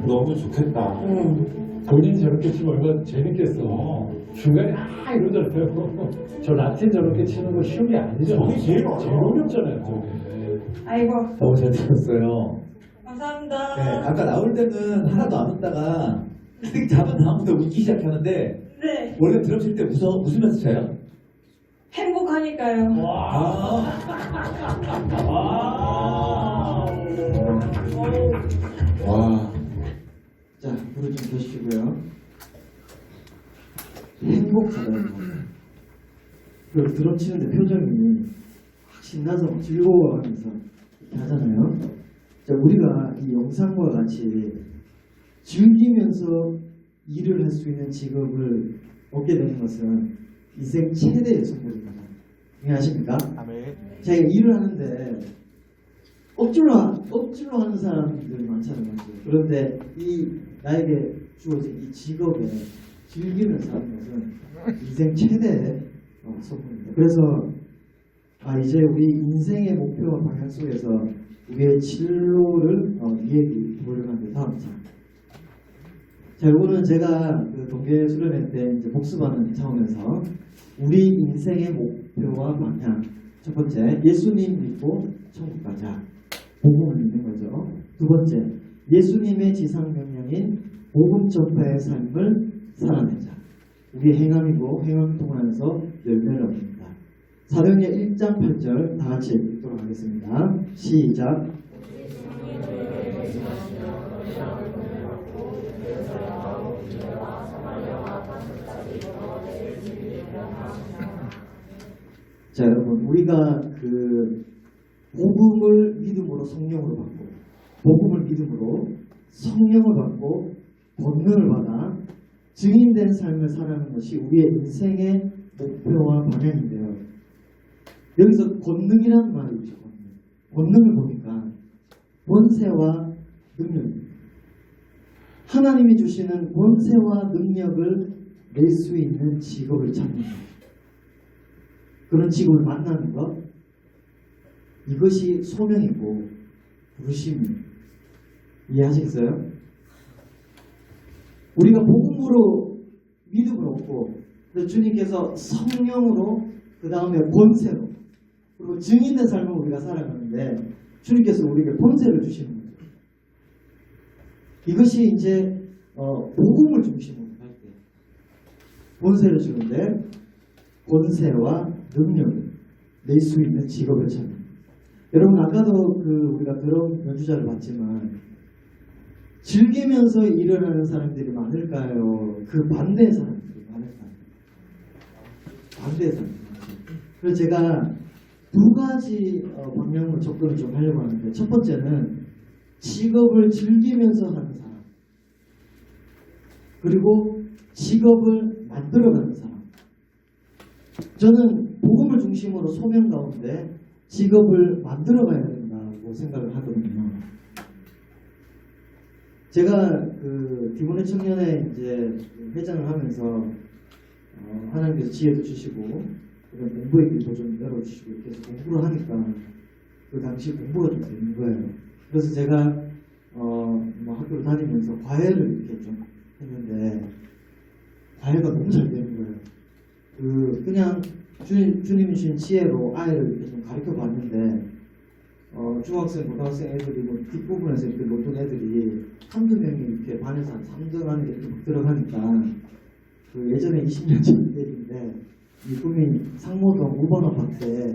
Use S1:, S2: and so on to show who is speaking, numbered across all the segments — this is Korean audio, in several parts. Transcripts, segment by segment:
S1: 너무 좋겠다. 본인이 저렇게 치면 얼마나 재밌겠어. 중간에 이러잖아요. 저 라틴 저렇게 치는 거 쉬운 게 아니잖아요.
S2: 저게 제일
S1: 제일 어렵잖아요. 저게.
S3: 아이고,
S4: 너무 잘 들었어요.
S3: 감사합니다.
S4: 네, 아까 나올 때는 하나도 안 웃다가 딱 잡은 다음부터 웃기 시작하는데
S3: 네,
S4: 원래 드럼 칠 때 웃으면서 쳐요?
S3: 행복하니까요.
S4: 와. 자, 불을 좀 켜주시고요. 행복하다는 거. 그 드럼 치는데 표정이 확 신나서 막 즐거워하면서 이렇게 하잖아요. 자, 우리가 이 영상과 같이 즐기면서 일을 할 수 있는 직업을 얻게 되는 것은 인생 최대의 선물입니다. 이해하십니까? 자기가 일을 하는데 억지로 하는 사람들이 많잖아요. 그런데 이 나에게 주어진 이 직업에 즐기면서 하는 것은 인생 최대의 선물입니다. 그래서 이제 우리 인생의 목표와 방향 속에서 우리의 진로를 이야기 보려는데 다음 장. 자, 이거는 제가 그 동계 수련회 때 이제 복습하는 차원에서 우리 인생의 목표와 방향. 첫 번째, 예수님 믿고 천국 가자. 복음을 믿는 거죠. 두 번째, 예수님의 지상 명령인 복음 전파의 삶을 살아내자. 우리의 행함이고 행함을 통하여서 열매를 얻습니다. 사도행전 1장 8절 다 같이 읽도록 하겠습니다. 시작. 자, 여러분, 우리가 그 복음을 믿음으로 성령으로 받고, 복음을 믿음으로 성령을 받고, 권능을 받아 증인된 삶을 살아가는 것이 우리의 인생의 목표와 방향인데요. 여기서 권능이라는 말이 있죠. 권능을 보니까 권세와 능력입니다. 하나님이 주시는 권세와 능력을 낼 수 있는 직업을 찾는 것. 그런 직업을 만나는 것. 이것이 소명이고 부르심입니다. 이해하시겠어요? 우리가 복음으로 믿음을 얻고 주님께서 성령으로 그 다음에 권세로 그리고 증인된 삶을 우리가 살아가는데 주님께서 우리에게 권세를 주시는 거죠. 이것이 이제 복음을 중심으로 할 때 권세를 주는데 권세와 능력을 낼 수 있는 직업을 찾는. 여러분 아까도 우리가 드럼 연주자를 봤지만 즐기면서 일을 하는 사람들이 많을까요? 그 반대의 사람들이 많을까요? 반대의 사람들. 그래서 제가 두 가지 방향으로 접근을 좀 하려고 하는데 첫 번째는 직업을 즐기면서 하는 사람 그리고 직업을 만들어가는 사람. 저는 복음을 중심으로 소명 가운데 직업을 만들어가야 된다고 생각을 하거든요. 제가 디모네 청년회 이제 회장을 하면서 하나님께서 지혜도 주시고 그런 공부의 길도 좀 열어주시고 이렇게 해서 공부를 하니까 그 당시 공부가 좀 되는 거예요. 그래서 제가 학교를 다니면서 과외를 이렇게 좀 했는데 과외가 너무 잘 되는 거예요. 그냥 주님이 주신 지혜로 아이를 이렇게 좀 가르쳐 봤는데 중학생, 고등학생 애들이 뒷부분에서 이렇게 놀던 애들이 한두 명이 이렇게 반에서 한 3등 안에 이렇게 막 들어가니까 예전에 20년 전 얘기인데 이 꿈이 상모동 5번 아파트에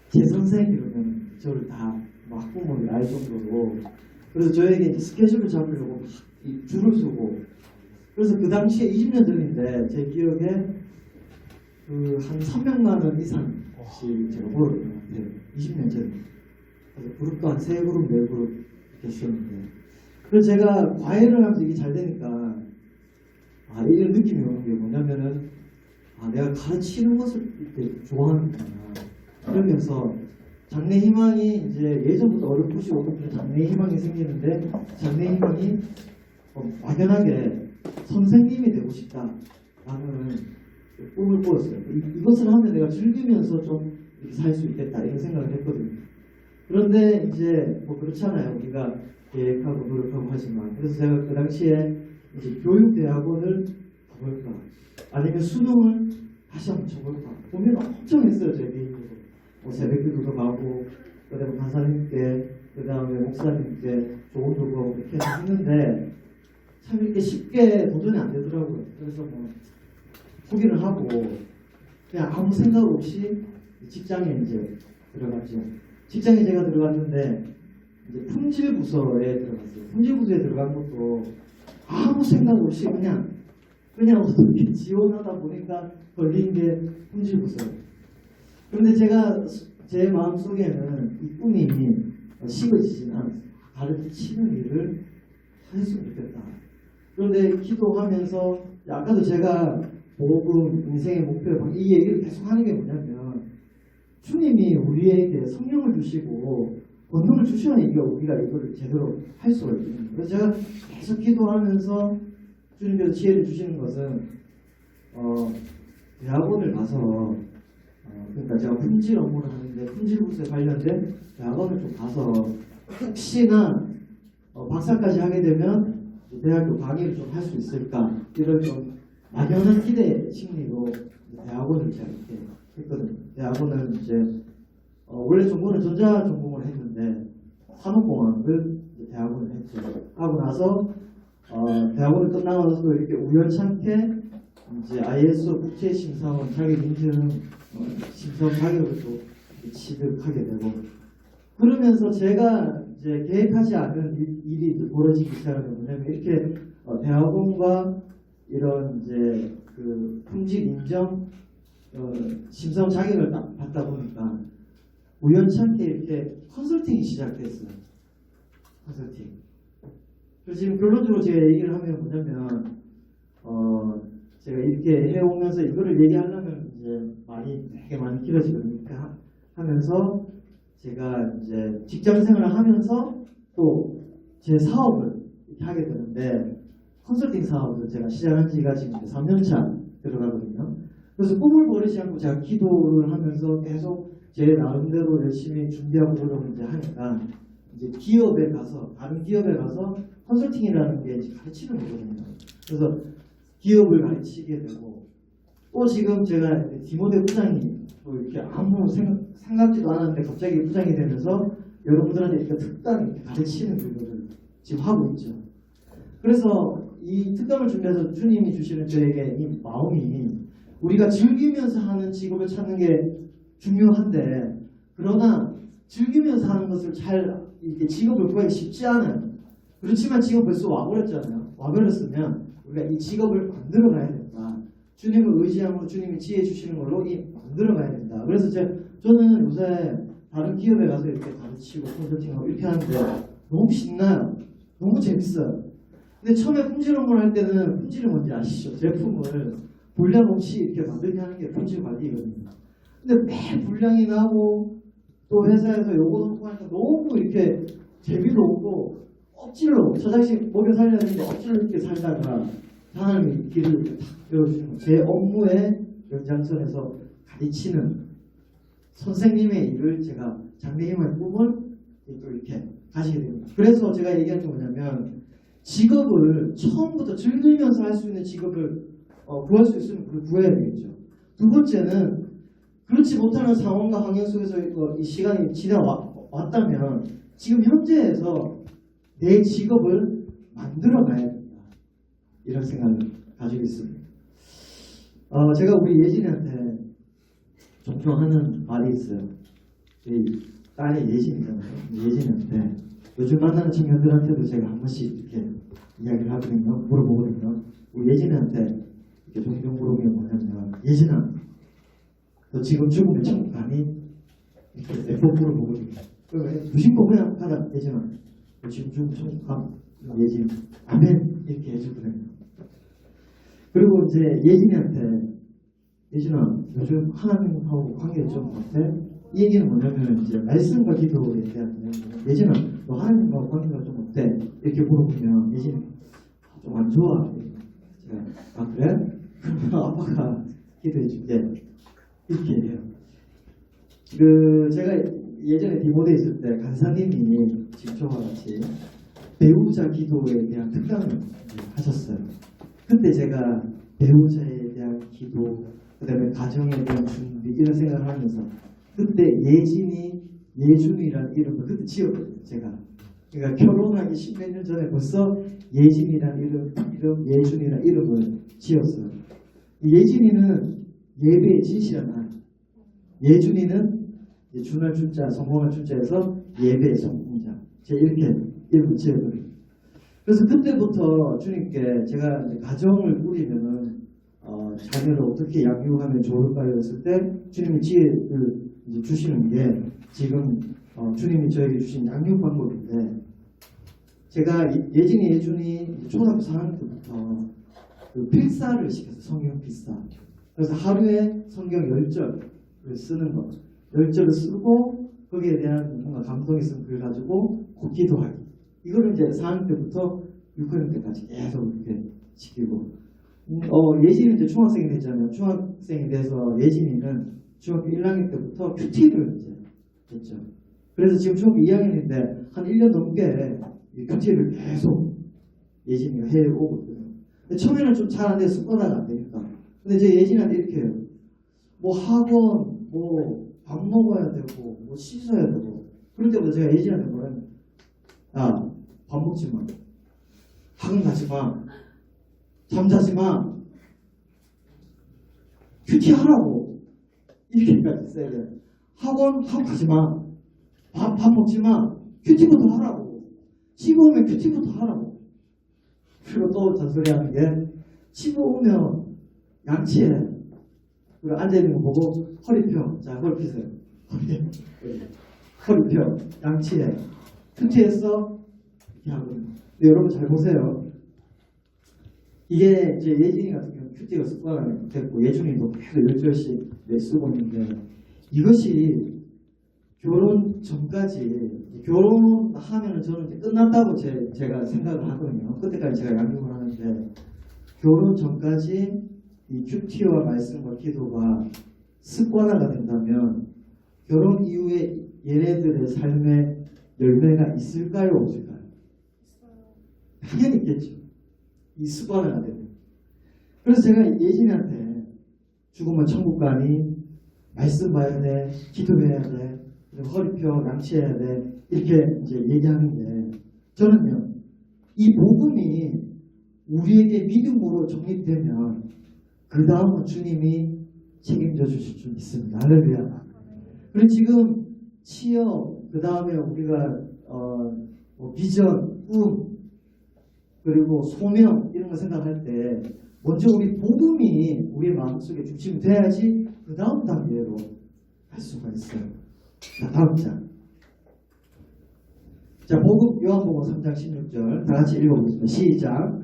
S4: 제 선생 이러면 저를 다 학부모들이 알 정도로 그래서 저에게 이제 스케줄을 잡으려고 막 줄을 서고 그래서 그 당시에 20년 전인데 제 기억에 한 300만 원 이상씩 제가 벌었던 것 같아요. 20년 전에. 그래서 그룹도 한 3그룹, 4그룹 이렇게 주셨는데 그래서 제가 과외를 하면서 이게 잘 되니까 이런 느낌이 오는 게 뭐냐면은 내가 가르치는 것을 이렇게 좋아하는구나. 그러면서 장래 희망이 이제 예전부터 어렴풋이 오고 장래 희망이 생기는데 장래 희망이 막연하게 선생님이 되고 싶다라는 꿈을 꾸었어요. 이것을 하면 내가 즐기면서 좀 이렇게 살 수 있겠다 이런 생각을 했거든요. 그런데 이제 그렇잖아요. 우리가 계획하고 노력하고 하지만 그래서 제가 그 당시에 이제 교육대학원을 가볼까 아니면 수능을 다시 한번 쳐볼까 고민을 엄청 했어요. 제 개인적으로 새벽기도도 가고 그다음에 간사님께 그다음에 목사님께 좋은 도구하고 이렇게 했는데 참 이렇게 쉽게 도전이 안 되더라고요. 그래서 뭐 포기를 하고 그냥 아무 생각 없이 직장에 이제 들어갔죠. 직장에 제가 들어갔는데 이제 품질부서에 들어갔어요. 품질부서에 들어간 것도 아무 생각 없이 그냥 어떻게 지원하다 보니까 걸린 게 품질부서예요. 그런데 제가 제 마음속에는 이 꿈이 식어지지는 않았어요. 가르치는 일을 했으면 좋겠다. 그런데 기도하면서 아까도 제가 복음, 인생의 목표, 이 얘기를 계속 하는 게 뭐냐면 주님이 우리에게 성령을 주시고 권능을 주시면 우리가 이걸 제대로 할 수가 있거든요. 그래서 제가 계속 기도하면서 주님께서 지혜를 주시는 것은 대학원을 가서 그러니까 제가 품질 업무를 하는데 품질부서에 관련된 대학원을 좀 가서 혹시나 박사까지 하게 되면 대학교 강의를 좀 할 수 있을까 이런 좀 막연한 기대 심리로 대학원을 제가 이렇게 했거든요. 대학원은 이제 원래 전공은 전자 전공을 했는데 산업공학을 대학원을 했죠. 하고 나서 대학원을 끝나고 나서 이렇게 우연찮게 이제 ISO 국제심사원 자격인증 심사원 자격을 또 취득하게 되고 그러면서 제가 이제 계획하지 않은 일이 벌어지기 시작하는 게 뭐냐면 이렇게 대학원과 이런 이제 그 품질 인정 심사원 자격을 딱 받다 보니까 우연찮게 이렇게 컨설팅이 시작됐어요. 컨설팅. 그래서 지금 결론적으로 제가 얘기를 하면 뭐냐면 제가 이렇게 해오면서 이거를 얘기하려면 이제 되게 많이 길어지거든요. 이렇게 하면서 제가 이제 직장생활을 하면서 또 제 사업을 이렇게 하게 되는데 컨설팅 사업을 제가 시작한 지가 지금 3년차 들어가거든요. 그래서 꿈을 버리지 않고 제가 기도를 하면서 계속 제 나름대로 열심히 준비하고 노력을 이제 하니까 이제 기업에 가서 다른 기업에 가서 컨설팅이라는 게 이제 가르치는 거거든요. 그래서 기업을 가르치게 되고 또 지금 제가 디모데 부장이 또 이렇게 아무 생각지도 않았는데 갑자기 부장이 되면서 여러분들한테 이렇게 특단 이렇게 가르치는 그거를 지금 하고 있죠. 그래서 이 특감을 준비해서 주님이 주시는 저에게 이 마음이 우리가 즐기면서 하는 직업을 찾는 게 중요한데 그러나 즐기면서 하는 것을 잘 이렇게 직업을 구하기 쉽지 않아요. 그렇지만 지금 벌써 와버렸잖아요. 와버렸으면 우리가 이 직업을 만들어 가야 된다. 주님을 의지하고 주님이 지혜 주시는 걸로 만들어 가야 된다. 그래서 저는 요새 다른 기업에 가서 이렇게 가르치고 컨설팅하고 이렇게 하는데 너무 신나요. 너무 재밌어요. 근데 처음에 품질 업무를 할 때는 품질이 뭔지 아시죠? 제품을 불량 없이 이렇게 만들게 하는 게 품질 관리거든요. 근데 매 불량이 나고 또 회사에서 요거 놓고 하니까 너무 이렇게 재미도 없고 억지로 저장식 먹여 살려야 되는데 억지로 이렇게 살다가 하나님이 길을 탁 열어주시는 거예요. 제 업무의 연장선에서 가르치는 선생님의 일을 제가 장래희망의 꿈을 또 이렇게 가지게 됩니다. 그래서 제가 얘기하는 게 뭐냐면 직업을 처음부터 즐기면서 할 수 있는 직업을 구할 수 있으면 그걸 구해야 되겠죠. 두 번째는 그렇지 못하는 상황과 환경 속에서 이 시간이 지나왔다면 지금 현재에서 내 직업을 만들어 가야 된다. 이런 생각을 가지고 있습니다. 제가 우리 예진이한테 종종 하는 말이 있어요. 딸의 예진이잖아요. 예진이한테 요즘 만나는 친구들한테도 제가 한 번씩 이렇게 이야기를 하거든요. 물어보거든요. 우리 예진이한테 이렇게 종종 물어보는 게 뭐냐면 예진아 너 지금 죽으면 천국 가니? 이렇게 몇 번 물어보거든요. 무심코 그냥 가자 예진아 너 지금 죽으면 천국 가? 예진 아멘 이렇게 해주거든요. 그리고 이제 예진이한테 예진아 요즘 하나님하고 관계 좀 어때? 이 얘기는 뭐냐면 이제 말씀과 기도에 대한 이야기예요. 예진아 너 하나님과 관계가 좀 어때? 이렇게 물어보면 예진이 좀 안 좋아. 제가 아 그래? 그러면 아빠가 기도해 줄게. 이렇게 해요. 제가 예전에 디모데에 있을 때 간사님이 지금 저와 같이 배우자 기도에 대한 특강을 하셨어요. 그때 제가 배우자에 대한 기도, 그다음에 가정에 대한 준비 이런 생각을 하면서 그때 예준이라는 이름을 그때 지었거든요. 제가. 그러니까 결혼하기 10몇 년 전에 벌써 예진이라는 이름 예준이라는 이름을 지었어요. 예진이는 예배의 진실한 말. 예준이는 준할 준자, 성공할 준자에서 예배의 성공자. 제가 이렇게 이름을 지었거든요. 그래서 그때부터 주님께 제가 이제 가정을 꾸리면은 자녀를 어떻게 양육하면 좋을까요? 했을 때 주님이 지혜를 이제 주시는 게 지금 주님이 저에게 주신 양육 방법인데 제가 예진이 예준이 초등학교 4학년 때부터 그 필사를 시켰어요. 성경 필사. 그래서 하루에 성경 10절을 쓰는 거. 10절을 쓰고 거기에 대한 뭔가 감동이 있으면 그걸 가지고 꼭 기도하기. 이거를 이제 4학년 때부터 6학년 때까지 계속 이렇게 시키고 예진이는 이제 중학생이 되잖아요. 중학생이 돼서 예진이는 중학교 1학년 때부터 큐티를 이제 했죠. 그래서 지금 중학교 2학년인데 한 1년 넘게 이 큐티를 계속 예진이가 해오고 있거든요. 근데 처음에는 좀 잘 안 돼서 습관화가 안 되니까. 근데 이제 예진이한테 이렇게 해요. 뭐 학원, 뭐 밥 먹어야 되고, 뭐 씻어야 되고. 그럴 때부터 제가 예진이한테 뭐라면 야, 밥 먹지 마. 학원 가지 마. 잠자지 마. 큐티 하라고. 이렇게까지 써야 돼. 학원 가지 마. 밥 먹지 마. 큐티부터 하라고. 집 오면 큐티부터 하라고. 그리고 또 잔소리 하는 게 집 오면 양치해. 그리고 앉아있는 거 보고 허리 펴. 자, 허리 펴세요. 허리 펴. 양치해. 큐티했어? 이렇게 하거든요. 근데 여러분 잘 보세요. 이게 이제 예진이 같은 경우는 큐티가 습관이 됐고 예준이도 계속 10절씩 쓰고 있는데 이것이 결혼 전까지 결혼하면은 저는 이제 끝났다고 제가 생각을 하거든요. 그때까지 제가 양육을 하는데 결혼 전까지 이 큐티와 말씀과 기도가 습관화가 된다면 결혼 이후에 얘네들의 삶에 열매가 있을까요? 없을까요? 당연히 있겠죠. 이 습관화가 되면. 그래서 제가 예진이한테 죽으면 천국 가니 말씀 봐야 돼, 기도해야 돼, 허리 펴, 양치해야 돼 이렇게 이제 얘기하는데 저는요 이 복음이 우리에게 믿음으로 정립되면 그 다음은 주님이 책임져 주실 줄 믿습니다. 할렐루야. 그리고 지금 취업, 그 다음에 우리가 뭐 비전, 꿈, 그리고 소명 이런 거 생각할 때 먼저 우리 복음이 우리 마음속에 중심이 돼야지 그 다음 단계로 갈 수가 있어요. 자, 다음 장. 자, 복음 요한복음 3장 16절 다 같이 읽어보겠습니다. 시작.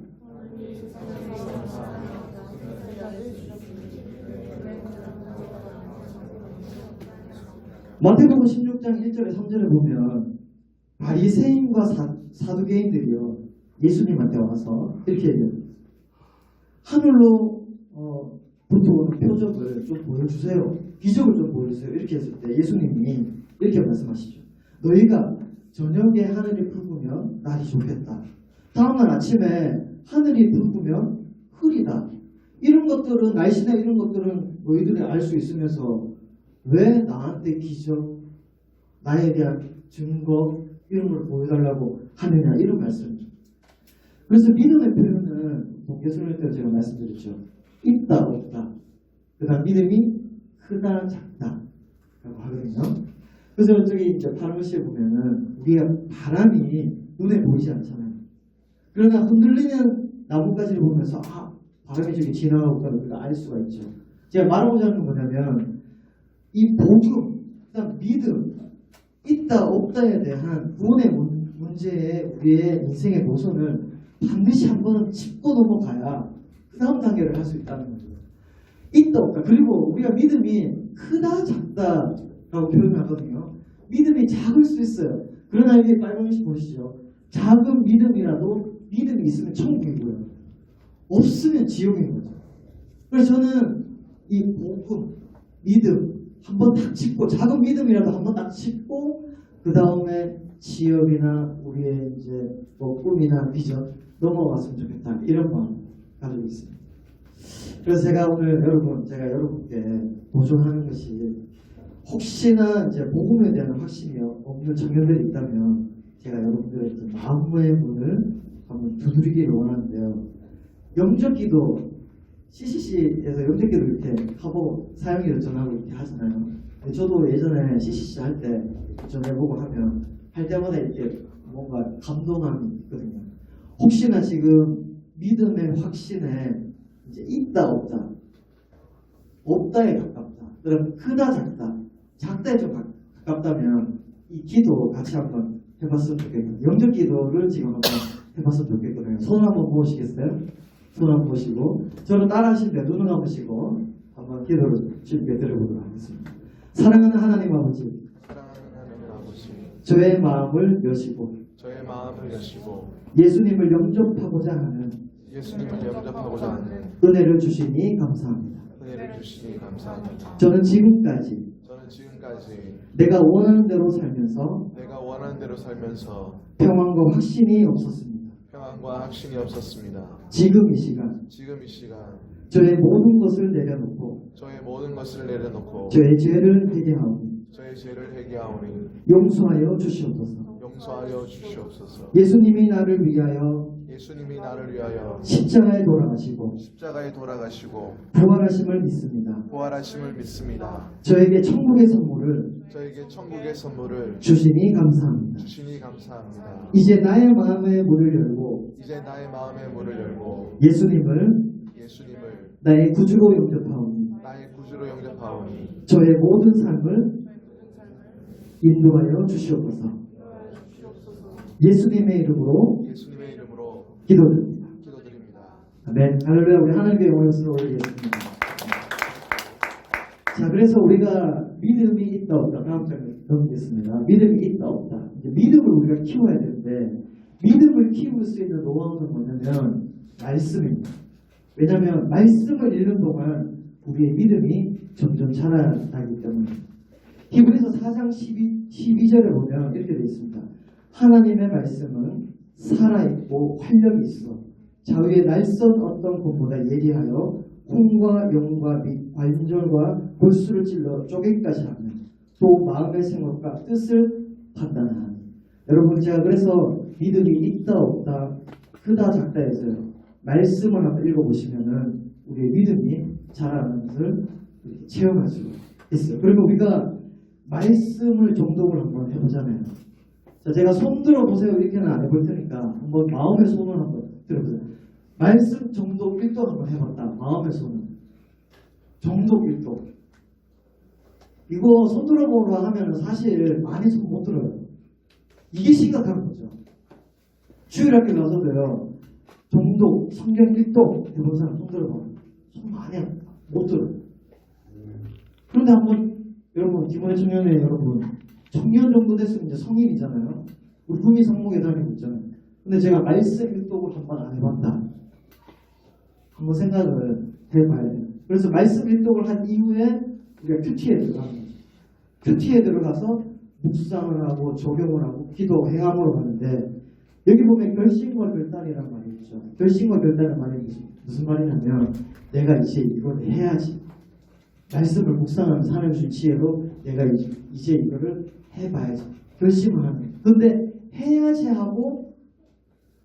S4: 마태복음 16장 1절에 3절에 보면 바리새인과 사두개인들이요 예수님한테 와서 이렇게 얘기해요. 하늘로 부터 표적을 좀 보여주세요. 기적을 좀 보여주세요. 이렇게 했을 때 예수님이 이렇게 말씀하시죠. 너희가 저녁에 하늘이 붉으면 날이 좋겠다. 다음날 아침에 하늘이 붉으면 흐리다. 이런 것들은 날씨나 이런 것들은 너희들이 알 수 있으면서 왜 나한테 기적, 나에 대한 증거 이런 걸 보여달라고 하느냐 이런 말씀이죠. 그래서 믿음의 표현은 동계설명 때 제가 말씀드렸죠. 있다 없다. 그 다음 믿음이 크다 작다 라고 하거든요. 그래서 저기 이제 파르시에 보면은 우리가 바람이 눈에 보이지 않잖아요. 그러나 흔들리는 나뭇가지를 보면서 바람이 저기 지나가고 있다는 우리가 알 수가 있죠. 제가 말하고자 하는 건 뭐냐면 이 복음, 그다음 믿음, 있다 없다에 대한 구원의 문제에 우리의 인생의 노선을 반드시 한 번은 짚고 넘어가야 그 다음 단계를 할 수 있다는 거죠. 있다 없다. 그리고 우리가 믿음이 크다 작다라고 표현하거든요. 믿음이 작을 수 있어요. 그러나 여기 빨간 글씨 보시죠. 작은 믿음이라도 믿음이 있으면 천국이고요. 없으면 지옥인 거죠. 그래서 저는 이 복음, 믿음 한번 딱 짚고 작은 믿음이라도 한번 딱 짚고 그 그 다음에 지역이나 우리의 이제 뭐 꿈이나 비전 넘어갔으면 좋겠다 이런 마음 가지고 있습니다. 그래서 제가 오늘 제가 여러분께 도전하는 것이 혹시나 이제 복음에 대한 확신이 없는 청년들이 있다면 제가 여러분들의 이제 마음의 문을 한번 두드리기를 원하는데요. 영접기도 CCC에서 영접기도 이렇게 하고 사용기도 전하고 이렇게 하잖아요. 저도 예전에 CCC 할 때 전해보고 하면 할 때마다 이렇게 뭔가 감동함이 있거든요. 혹시나 지금 믿음의 확신에 이제 있다 없다 없다에 가깝다 그럼 크다 작다 작다에 좀 가깝다면 이 기도 같이 한번 해봤으면 좋겠거든요. 영접 기도를 지금 한번 해봤으면 좋겠거든요. 손 한번 모으시겠어요? 손 한번 모시고 저는 따라 하시는데 눈을 감으시고 한번 기도를 준비해 드려보도록 하겠습니다. 사랑하는 하나님 아버지, 저의 마음을 여시고 예수님을 영접하고자 하는 은혜를 주시니 감사합니다. 저는 지금까지 내가 원하는 대로 살면서 평안과 확신이 없었습니다. 지금 이 시간 저의 모든 것을 내려놓고 저의 죄를 회개하오니 용서하여 주시옵소서. 예수님이 나를 위하여 십자가에 돌아가시고 부활하심을 믿습니다. 저에게 천국의 선물을 주시니 감사합니다. 이제 나의 마음의 문을 열고 예수님을 나의 구주로 영접하오니 저의 모든 삶을 인도하여 주시옵소서. 예수님의 이름으로 기도드립니다. 아멘. 할렐루야. 우리 하나님께 영광을 올리겠습니다. 자, 그래서 우리가 믿음이 있다 없다. 다음 장에 넘기겠습니다. 믿음이 있다 없다. 이제 믿음을 우리가 키워야 되는데 믿음을 키울 수 있는 노하우는 뭐냐면 말씀입니다. 왜냐하면 말씀을 읽는 동안 우리의 믿음이 점점 자라나기 때문에. 히브리서 4장 12절에 보면 이렇게 되어 있습니다. 하나님의 말씀은 살아있고 활력이 있어 자위의 날선 어떤 것보다 예리하여 혼과 영과 및 관절과 골수를 찔러 쪼개기까지 하는 또 마음의 생각과 뜻을 판단하는. 여러분, 제가 그래서 믿음이 있다 없다 크다 작다에서요 말씀을 한번 읽어보시면은 우리의 믿음이 자라는 것을 체험할 수 있어요. 그리고 우리가 말씀을 정독을 한번 해보잖아요. 자, 제가 손 들어보세요 이렇게는 안 해볼 테니까 한번 마음의 손을 한번 들어보세요. 말씀 정독 1도 한번 해봤다. 마음의 손을 정독 1도. 이거 손 들어보라 하면 사실 많이 손 못 들어요. 이게 심각한 거죠. 주일학교 가서도요 정독 성경 1도 해본 사람 손 들어봐. 손 많이 못 들어요. 그런데 한번 여러분, 디모데 청년회 여러분, 청년 정도 됐으면 이제 성인이잖아요. 우리 구미 성목에 다니고 있잖아요. 근데 제가 말씀 일독을 한번 안 해봤다. 한번 생각을 해봐야 돼요. 그래서 말씀 일독을 한 이후에 우리가 큐티에 들어가는 거죠. 큐티에 들어가서 묵상을 하고 적용을 하고 기도 행함으로 가는데 여기 보면 결심과 결단이란 말이 있죠. 결심과 결단은 말이 무슨 말이냐면 내가 이제 이걸 해야지. 말씀을 묵상하면서 하나님 주신 지혜로 내가 이제 이거를 해봐야지. 결심을 하는 거예요. 근데 해야지 하고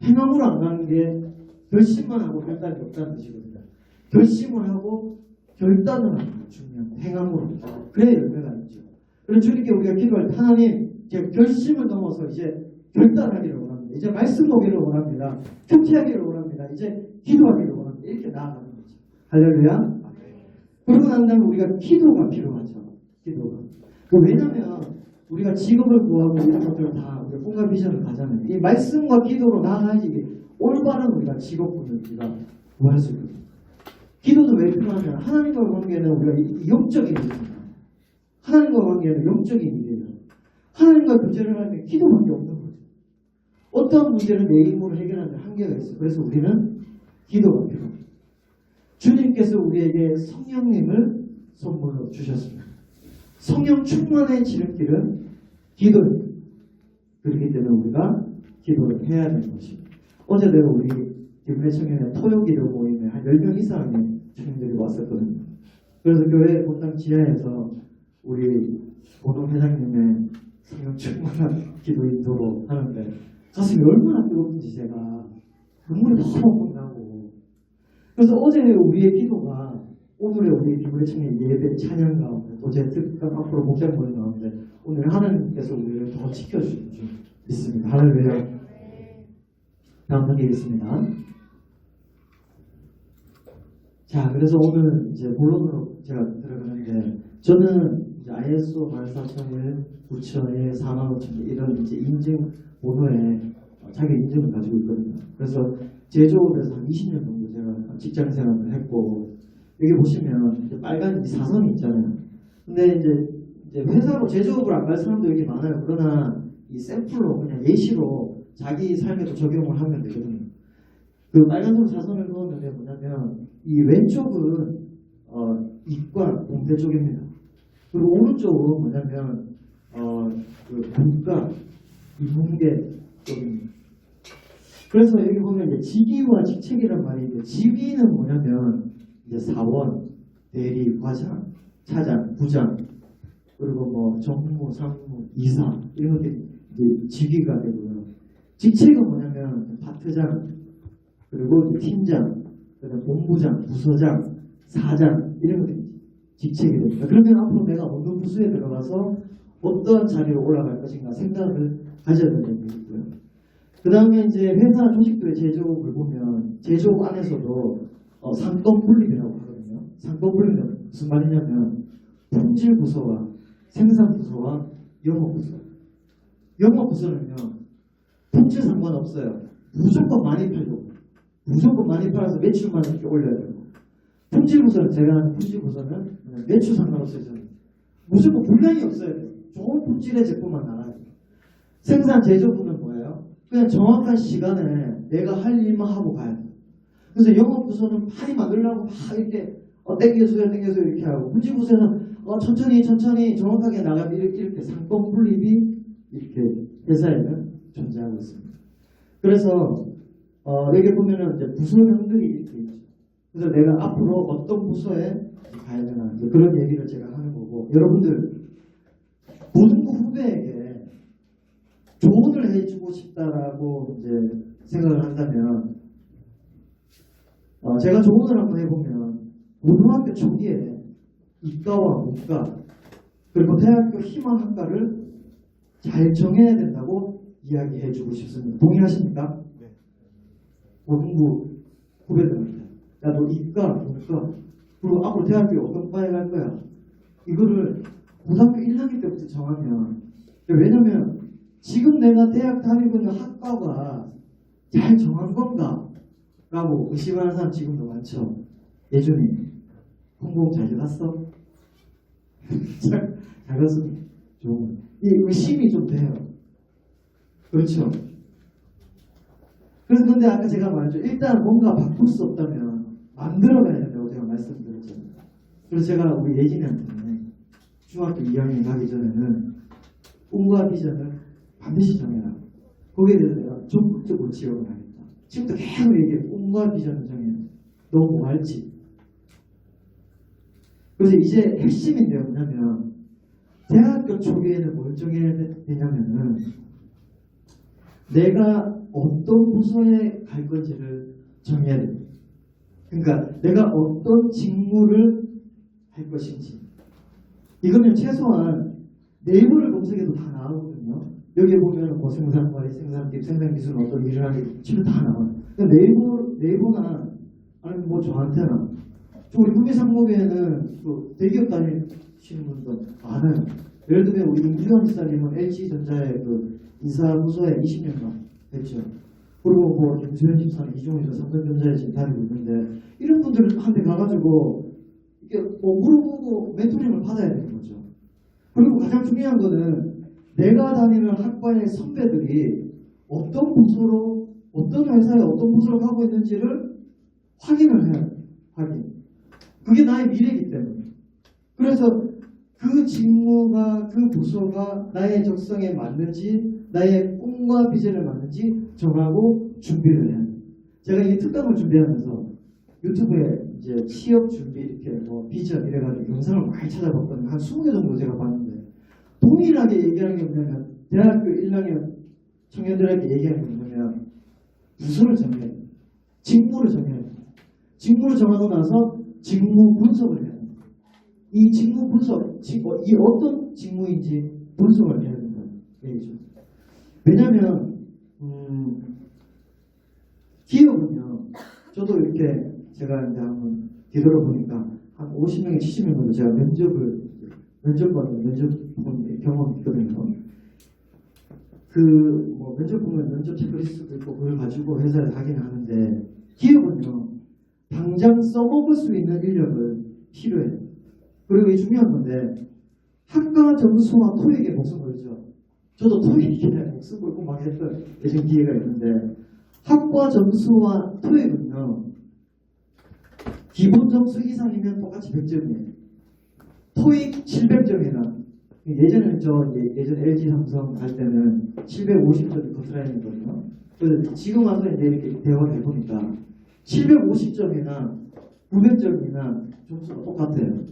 S4: 행함으로 안 가는 게 결심만 하고 결단이 없다는 뜻이거든요. 결심을 하고 결단을 하는 게 중요한 거예요. 행함으로. 그래야 열매가 있죠. 그래서 주님께 우리가 기도할 때 하나님 제가 결심을 넘어서 이제 결단하기를 원합니다. 이제 말씀 보기를 원합니다. 큐티하기를 원합니다. 이제 기도하기를 원합니다. 이렇게 나아가는 거죠. 할렐루야. 그러고 난 다음에 우리가 기도가 필요하죠. 기도가. 왜냐하면 우리가 직업을 구하고 이런 것들을 다 우리가 꿈과 비전을 가잖아요. 이 말씀과 기도로 나아가야지 올바른 우리가 직업군을 우리가 구할 수 있거든요. 기도도 왜 필요하냐면 하나님과 관계는 우리가 영적인 일이잖아요. 하나님과 관계는 영적인 일이에요. 하나님과 교제를 하면 기도밖에 없는 거죠. 어떠한 문제를 내 힘으로 해결하는 한계가 있어요. 그래서 우리는 기도가 필요합니다. 주님께서 우리에게 성령님을 선물로 주셨습니다. 성령 충만의 지름길은 기도입니다. 그렇기 때문에 우리가 기도를 해야 되는 것입니다. 어제도 우리 기분의 청년의 토요기도 모임에 한 10명 이상의 청년들이 왔었거든요. 그래서 교회 본당 지하에서 우리 고동 회장님의 성령 충만한 기도 인도로 하는데 가슴이 얼마나 뜨거운지 제가 눈물이 너무 나고, 그래서 어제 우리의 기도가 오늘의 우리 기분의 청년 예배 찬양 가운데 또 제 특강 앞으로 목장 모임 가운데 오늘 하나님께서 우리를 더 지켜주실 줄 믿습니다. 할렐루야. 다음 넘기겠습니다. 자, 그래서 오늘 이제 본론으로 제가 들어가는데, 저는 이제 ISO 14001, 9001, 45000 이런 이제 인증 번호에 자기 인증을 가지고 있거든요. 그래서 제조업에서 한 20년 정도 제가 직장 생활을 했고, 여기 보시면 이제 빨간 이 사선이 있잖아요. 근데 이제 회사로 제조업을 안 갈 사람도 여기 많아요. 그러나 이 샘플로 그냥 예시로 자기 삶에도 적용을 하면 되거든요. 그 빨간색 사선을 그었는데 뭐냐면 이 왼쪽은 이과 공대 쪽입니다. 그리고 오른쪽은 뭐냐면 그 문과 인문계 쪽입니다. 그래서 여기 보면 이제 직위와 직책이란 말이 있는데, 직위는 뭐냐면 이제 사원, 대리, 과장, 차장, 부장, 그리고 뭐 정무, 상무, 이사 이런 것들이 이제 직위가 되고요. 직책은 뭐냐면 파트장, 그리고 이제 팀장, 그다음 본부장, 부서장, 사장 이런 것들이 직책이 됩니다. 그러면 앞으로 내가 어느 부서에 들어가서 어떤 자리로 올라갈 것인가 생각을 가져야 되는 게 있고요. 그 다음에 이제 회사 조직도의 제조업을 보면 제조업 안에서도 상권 분립이라고 하거든요. 상권 분립은 무슨 말이냐면 품질 부서와 생산 부서와 영업 부서. 영업 부서는요 품질 상관없어요. 무조건 많이 팔고 무조건 많이 팔아서 매출만 이렇게 올려야 되고, 품질 부서는 제가 하는 품질 부서는 매출 상관없어요. 저는 무조건 분량이 없어야 돼요. 좋은 품질의 제품만 나가야 돼요. 생산 제조부는 뭐예요? 그냥 정확한 시간에 내가 할 일만 하고 가야 돼요. 그래서 영업부서는 많이 만들려고 막 이렇게 땡겨서요 이렇게 하고, 품질부서는 천천히 정확하게 나가면 이렇게 상권 분립이 이렇게 회사에는 존재하고 있습니다. 그래서 여기 보면은 이제 부서명들이 이렇게 있죠. 그래서 내가 앞으로 어떤 부서에 가야 되나 그런 얘기를 제가 하는 거고, 여러분들 고등부 후배에게 조언을 해주고 싶다라고 이제 생각을 한다면, 제가 조언을 한번 해보면 고등학교 초기에 이과와 문과 그리고 대학교 희망학과를 잘 정해야 된다고 이야기해주고 싶습니다. 동의하십니까? 네. 고등부 후배들한테 야, 너 이과, 문과 그리고 앞으로 대학교 어떤 과에 갈 거야? 이거를 고등학교 1학년 때부터 정하면, 왜냐면 지금 내가 대학 다니고 있는 학과가 잘 정한 건가? 라고 의심하는 사람 지금도 많죠. 예준이 공부공 잘 해봤어? 잘 갔으면 좋은. 이 의심이 좀 돼요. 그렇죠? 그래서 근데 아까 제가 말했죠. 일단 뭔가 바꿀 수 없다면 만들어가야 된다고 제가 말씀드렸잖아요. 그래서 제가 우리 예진이한테 중학교 2학년 가기 전에는 꿈과 비전을 반드시 정해라. 거기에 대해서 내가 적극적으로 지원을 하겠다. 지금부터 계속 얘기해. 꿈과 비전을 정해. 너 뭐 할지. 그래서 이제 핵심인데요. 뭐냐면 대학교 초기에는 뭘 정해야 되냐면은 내가 어떤 부서에 갈 건지를 정해야 됩니다. 그러니까 내가 어떤 직무를 할 것인지. 이거는 최소한 네이버를 검색해도 다 나오거든요. 여기 보면 뭐 생산관리, 생산팀, 생산기술 어떤 일을 하기 지금 다 나와요. 네이버나 아니면 뭐 저한테나 우리 국민상목에는 그 대기업 다니시는 분도 많아요. 예를 들면 우리 임기관 지사님은 LG전자의 그 이사부서에 20년간 됐죠. 그리고 뭐 김수현 집사는 이종훈 삼성전자에 지금 다니고 있는데, 이런 분들한테 가가지고 이렇게 뭐 물어보고 멘토링을 받아야 되는 거죠. 그리고 가장 중요한 거는 내가 다니는 학과의 선배들이 어떤 부서로, 어떤 회사에 어떤 부서로 가고 있는지를 확인을 해야 돼요. 확인. 그게 나의 미래이기 때문에. 그래서 그 직무가, 그 부서가 나의 적성에 맞는지 나의 꿈과 비전에 맞는지 정하고 준비를 해야 돼요. 제가 이 특강을 준비하면서 유튜브에 이제 취업 준비 이렇게 뭐 비전 이래가지고 영상을 많이 찾아봤거든요. 한 20개 정도 제가 봤는데 동일하게 얘기하는 게 뭐냐면 대학교 1학년 청년들에게 얘기하는 게 뭐냐면 부서를 정해야 돼요. 직무를 정해야 돼요. 직무를 정하고 나서 직무 분석을 해야 돼요. 이 직무 분석, 이 어떤 직무인지 분석을 해야 된다. 얘기죠. 왜냐면 기업은요. 저도 이렇게 제가 이제 한번 뒤돌아보니까 한 50명에 70명 정도 제가 면접받은 면접 본 경험이 있거든요. 그 뭐 면접 보면 면접 체크리스트도 있고 그걸 가지고 회사에 가긴 하는데 기업은요. 당장 써먹을 수 있는 인력을 필요해요. 그리고 이게 중요한 건데 학과 점수와 토익에 목숨 걸죠. 저도 토익에 목숨 걸고 막 했던 예전 기회가 있는데 학과 점수와 토익은요. 기본 점수 이상이면 똑같이 100점이에요. 토익 700점이나 예전에 예전 LG 삼성 갈 때는 750점이 커트라인이거든요. 그래서 지금 와서 이제 이렇게 대화를 해보니까 750점이나 900점이나 점수가 똑같아요.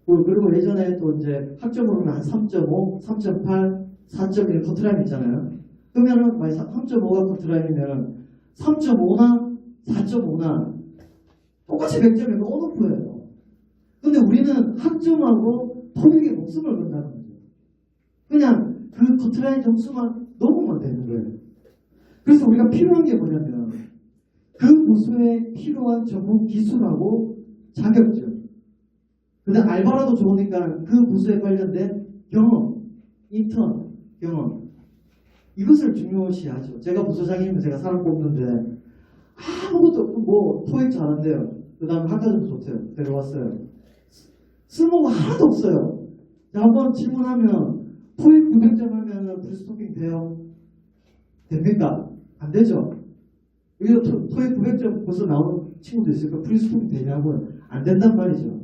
S4: 그리고 예전에 또 이제 학점으로 보면 한 3.5, 3.8, 4점 이런 커트라인 있잖아요. 그러면은 3.5가 커트라인이면 3.5나 4.5나 똑같이 100점이면 온오프예요. 근데 우리는 학점하고 토익에 목숨을 건다는 거죠. 그냥 그 커트라인 점수만 넘으면 되는 거예요. 그래서 우리가 필요한 게 뭐냐면 그 부서에 필요한 전문 기술하고 자격증, 그다음 알바라도 좋으니까 그 부서에 관련된 경험, 인턴 경험, 이것을 중요시하죠. 제가 부서장이면 제가 사람 뽑는데 아무것도 없고 뭐 토익 잘한대요. 그 다음에 학과점수 좋대요. 데려왔어요. 쓸모가 하나도 없어요. 자, 한번 질문하면 토익 900점 하면 프리스토킹 돼요? 됩니까? 안 되죠. 여기서 토익 900점 벌써 나오는 친구도 있으니까 프리스토킹 되냐고요? 안 된단 말이죠.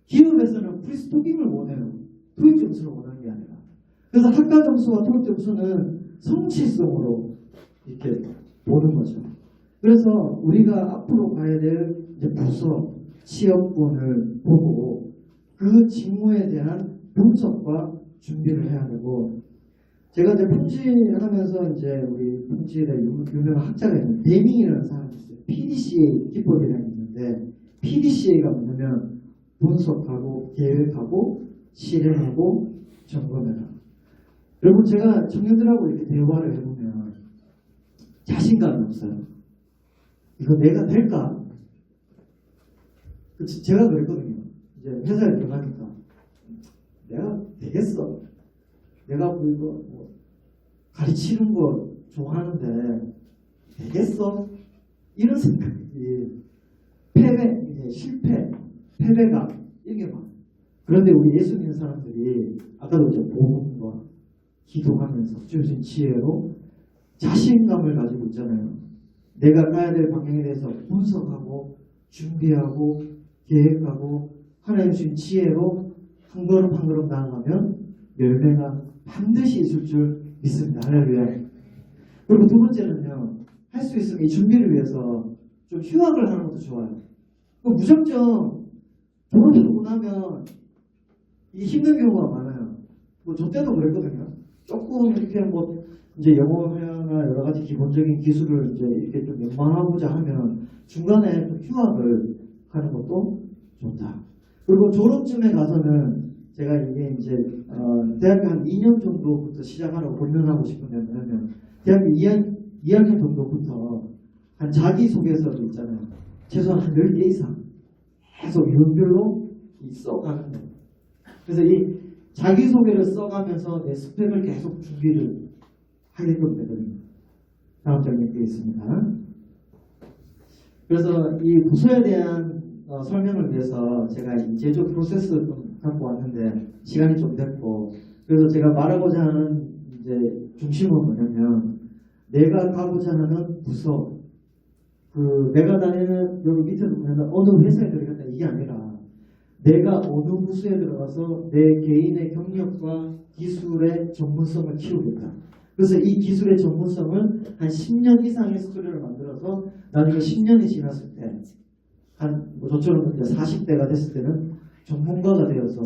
S4: 기업에서는 프리스토킹을 원해요. 토익 점수를 원하는 게 아니라. 그래서 학과 점수와 토익 점수는 성취성으로 이렇게 보는 거죠. 그래서 우리가 앞으로 가야 될 이제 부서, 취업군을 보고 그 직무에 대한 분석과 준비를 해야 되고, 제가 이제 풍지하면서 이제 우리 풍지의 유명한 학자가 있는 데밍이라는 사람이 있어요. PDCA 기법이라는 게 있는데 PDCA가 뭐냐면 분석하고 계획하고 실행하고 점검해라. 여러분 제가 청년들하고 이렇게 대화를 해보면 자신감이 없어요. 이거 내가 될까? 제가 그랬거든요. 이제 회사에 들어가니까 내가 되겠어. 내가 뭐 가르치는 거 좋아하는데 되겠어? 이런 생각이 패배, 실패, 패배감 이게 막. 그런데 우리 예수 믿는 사람들이 아까도 이제 복음과 기도하면서 주신 지혜로 자신감을 가지고 있잖아요. 내가 가야 될 방향에 대해서 분석하고 준비하고 계획하고 하나님 주신 지혜로 한 걸음 한 걸음 나아가면 열매가 반드시 있을 줄 믿습니다. 할렐루야. 그리고 두 번째는요. 할 수 있으면 이 준비를 위해서 좀 휴학을 하는 것도 좋아요. 무작정 졸업하고 나면 이게 힘든 경우가 많아요. 뭐 저 때도 그랬거든요. 조금 이렇게 뭐 이제 영어나 여러 가지 기본적인 기술을 이제 이렇게 좀 연마하고자 하면 중간에 좀 휴학을 하는 것도 좋다. 그리고 졸업쯤에 가서는 제가 이게 이제 대학교 한 2년 정도부터 시작하라고 권면하고 싶은데 뭐냐면 대학교 2학년 정도부터 한 자기소개서도 있잖아요. 최소한 한 10개 이상 계속 유형별로 써가는 거예요. 그래서 이 자기소개를 써가면서 내 스펙을 계속 준비를 하게끔 되거든요. 다음 장면 있겠습니다. 그래서 이 부서에 대한 설명을 위해서 제가 이 제조 프로세스를 좀 갖고 왔는데 시간이 좀 됐고, 그래서 제가 말하고자 하는 이제 중심은 뭐냐면 내가 가고자 하는 부서, 내가 다니는 여기 밑에 보면 어느 회사에 들어갔다 이게 아니라 내가 어느 부서에 들어가서 내 개인의 경력과 기술의 전문성을 키우겠다. 그래서 이 기술의 전문성을 한 10년 이상의 스토리를 만들어서 나중에 10년이 지났을 때 뭐 저처럼 이제 40대가 됐을 때는 전문가가 되어서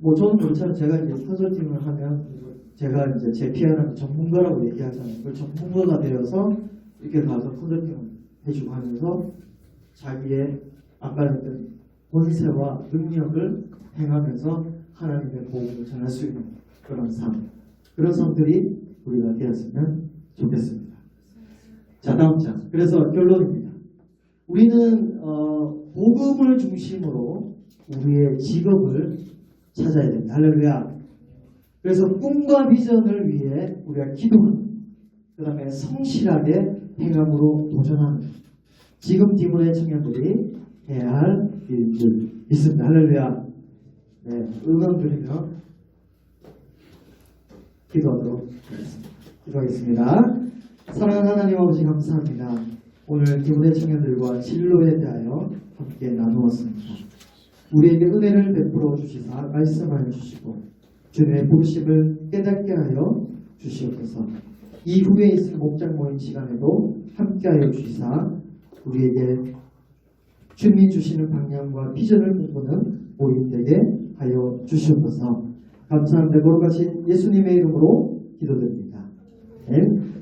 S4: 뭐 저는 그렇잖아요. 제가 이제 컨설팅을 하면 제가 이제 제 PR한테 전문가라고 얘기하잖아요. 그 전문가가 되어서 이렇게 가서 컨설팅을 해주고 하면서 자기의 아까 했던 권세와 능력을 행하면서 하나님의 복음을 전할 수 있는 그런 삶, 그런 삶들이 우리가 되었으면 좋겠습니다. 자, 다음 장. 그래서 결론입니다. 우리는 복음을 중심으로 우리의 직업을 찾아야 됩니다. 할렐루야. 그래서 꿈과 비전을 위해 우리가 기도하는, 그 다음에 성실하게 행함으로 도전하는, 지금 디모데 청년들이 해야 할 일들 있습니다. 할렐루야. 네, 응원 드리며 기도하도록 하겠습니다. 기도하겠습니다. 사랑하는 하나님 아버지 감사합니다. 오늘 디모데 청년들과 진로에 대하여 함께 나누었습니다. 우리에게 은혜를 베풀어 주시사 말씀하여 주시고 주님의 부르심을 깨닫게 하여 주시옵소서. 이후에 있을 목장 모임 시간에도 함께하여 주시사 우리에게 주님이 주시는 방향과 비전을 꿈꾸는 모임 되게 하여 주시옵소서. 감사합니다. 거룩하신 예수님의 이름으로 기도드립니다. 네.